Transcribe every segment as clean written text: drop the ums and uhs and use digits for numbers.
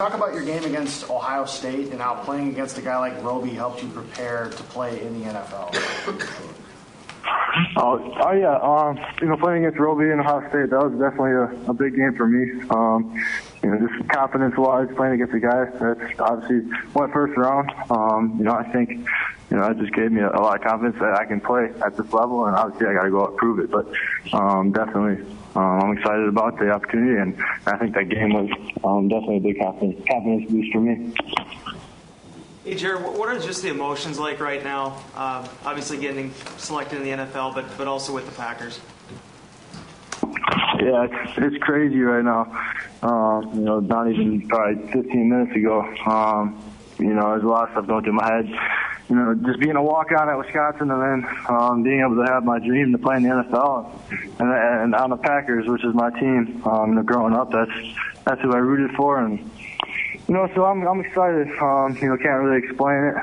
Talk about your game against Ohio State and how playing against a guy like Roby helped you prepare to play in the NFL. Playing against Roby in Ohio State, that was definitely a big game for me. Just confidence-wise, playing against a guy that's obviously went first round. I think, that just gave me a lot of confidence that I can play at this level, and obviously I got to go out and prove it. But definitely, I'm excited about the opportunity, and I think that game was definitely a big confidence boost for me. Hey, Jared, what are just the emotions like right now? Obviously getting selected in the NFL, but also with the Packers. Yeah, it's crazy right now. Not even probably 15 minutes ago, there's a lot of stuff going through my head. Just being a walk-on at Wisconsin and then being able to have my dream to play in the NFL and on the Packers, which is my team. Growing up, that's who I rooted for, and so I'm excited. Can't really explain it.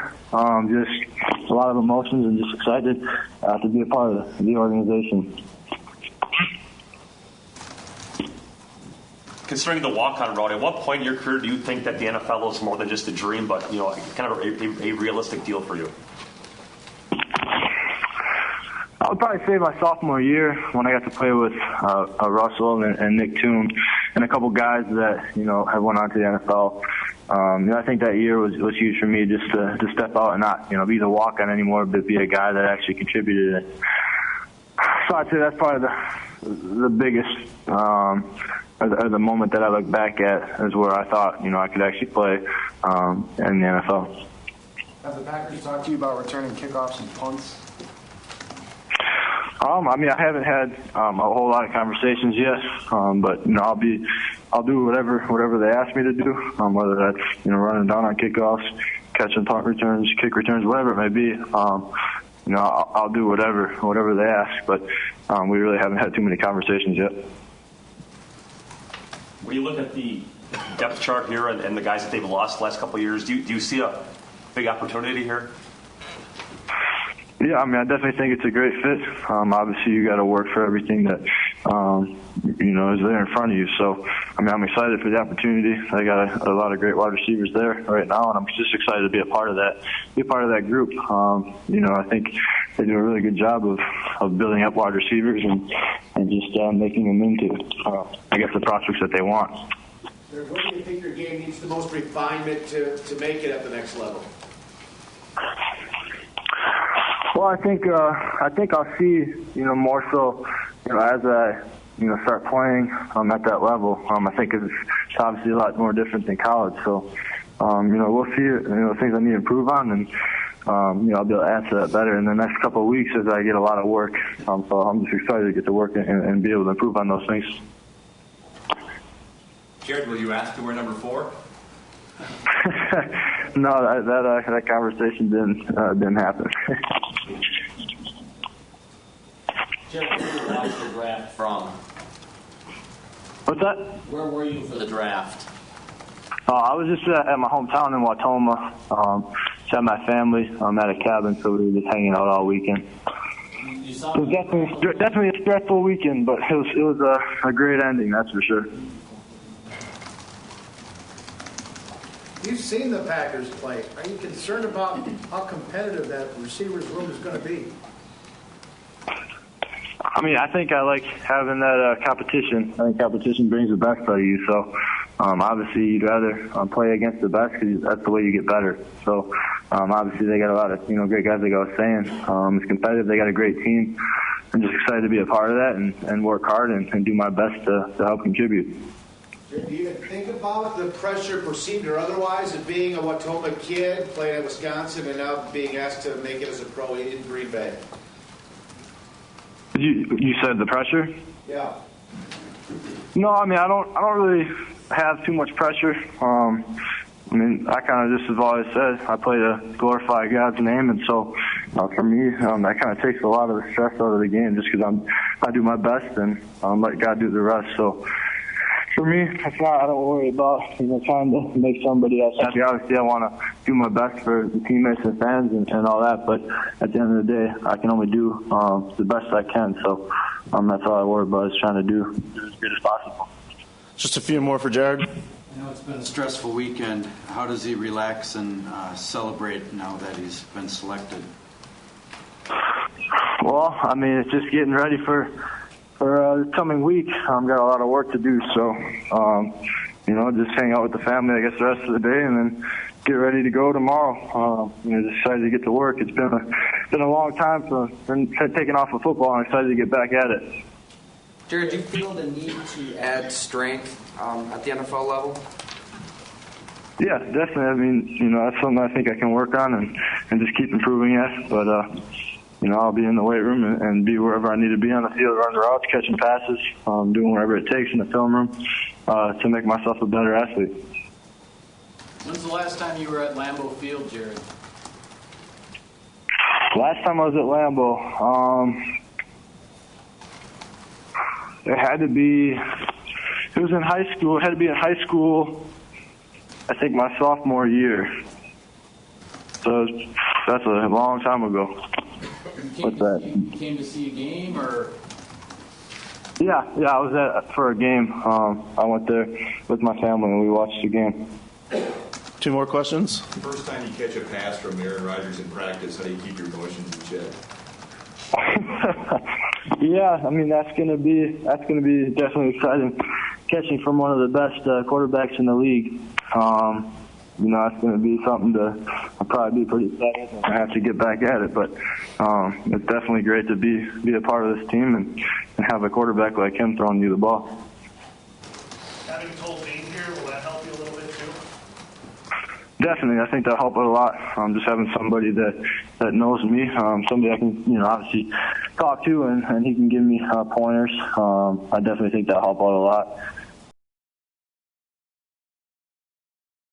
Just a lot of emotions and just excited to be a part of the organization. Considering the walk-on route, at what point in your career do you think that the NFL is more than just a dream, but kind of a realistic deal for you? I would probably say my sophomore year when I got to play with Russell and Nick Toon and a couple guys that have went on to the NFL. I think that year was huge for me just to step out and not be the walk-on anymore, but be a guy that actually contributed. So I'd say that's probably the biggest. Or the moment that I look back at is where I thought, I could actually play in the NFL. Have the Packers talked to you about returning kickoffs and punts? I haven't had a whole lot of conversations yet, but I'll do whatever they ask me to do, whether that's running down on kickoffs, catching punt returns, kick returns, whatever it may be. I'll do whatever they ask, but we really haven't had too many conversations yet. When you look at the depth chart here and the guys that they've lost the last couple of years, do you see a big opportunity here? Yeah, I definitely think it's a great fit. Obviously, you got to work for everything that is there in front of you. So, I'm excited for the opportunity. I got a lot of great wide receivers there right now, and I'm just excited to be a part of that group. I think they do a really good job of building up wide receivers and just making them into, the prospects that they want. What do you think your game needs the most refinement to make it at the next level? Well, I think I'll see more so as I start playing at that level. I think it's obviously a lot more different than college. So we'll see things I need to improve on, and I'll be able to answer that better in the next couple of weeks as I get a lot of work. So I'm just excited to get to work and be able to improve on those things. Jared, will you ask to wear number 4? No, that conversation didn't happen. Jared, where did you watch the draft from? What's that? Where were you for the draft? I was just at my hometown in Watoma. Just had my family at a cabin, so we were just hanging out all weekend. It was definitely a stressful weekend, but it was a great ending, that's for sure. You've seen the Packers play. Are you concerned about how competitive that receivers room is going to be? I think I like having that competition. I think competition brings the best out of you. So, obviously, you'd rather play against the best because that's the way you get better. So, obviously, they got a lot of great guys. Like I was saying, it's competitive. They got a great team. I'm just excited to be a part of that and work hard and do my best to help contribute. Do you think about the pressure, perceived or otherwise, of being a Watoma kid, playing at Wisconsin, and now being asked to make it as a pro in Green Bay? You said the pressure? Yeah. No, I don't really have too much pressure. I kind of just have always said I play to glorify God's name, and so for me, that kind of takes a lot of the stress out of the game, just because I do my best and let God do the rest. So for me, it's not. I don't worry about trying to make somebody else happy. Obviously, I want to do my best for the teammates and fans and all that. But at the end of the day, I can only do the best I can. So that's all I worry about, is trying to do as good as possible. Just a few more for Jared. know it's been a stressful weekend. How does he relax and celebrate now that he's been selected? Well, I mean, it's just getting ready for the coming week. Got a lot of work to do, so just hang out with the family, I guess, the rest of the day, and then get ready to go tomorrow. Just excited to get to work. It's been a long time for taking off of football. I'm excited to get back at it. Jared, do you feel the need to add strength at the NFL level? Yeah, definitely. I mean, that's something I think I can work on and just keep improving at. But, I'll be in the weight room and be wherever I need to be on the field, running routes, catching passes, doing whatever it takes in the film room to make myself a better athlete. When's the last time you were at Lambeau Field, Jared? Last time I was at Lambeau, it was in high school. It had to be in high school, I think my sophomore year. So that's a long time ago. What's that? You came to see a game, or? Yeah, I was there for a game. I went there with my family and we watched the game. 2 more questions. First time you catch a pass from Aaron Rodgers in practice, how do you keep your emotions in check? Yeah, I mean that's gonna be definitely exciting. Catching from one of the best quarterbacks in the league, it's gonna be something I'll probably be pretty excited. I have to get back at it, but it's definitely great to be a part of this team and have a quarterback like him throwing you the ball. Having told being here, will that help you a little bit too? Definitely, I think that'll help it a lot. Just having somebody that knows me, somebody I can obviously talk to, and he can give me pointers. I definitely think that'll help out a lot.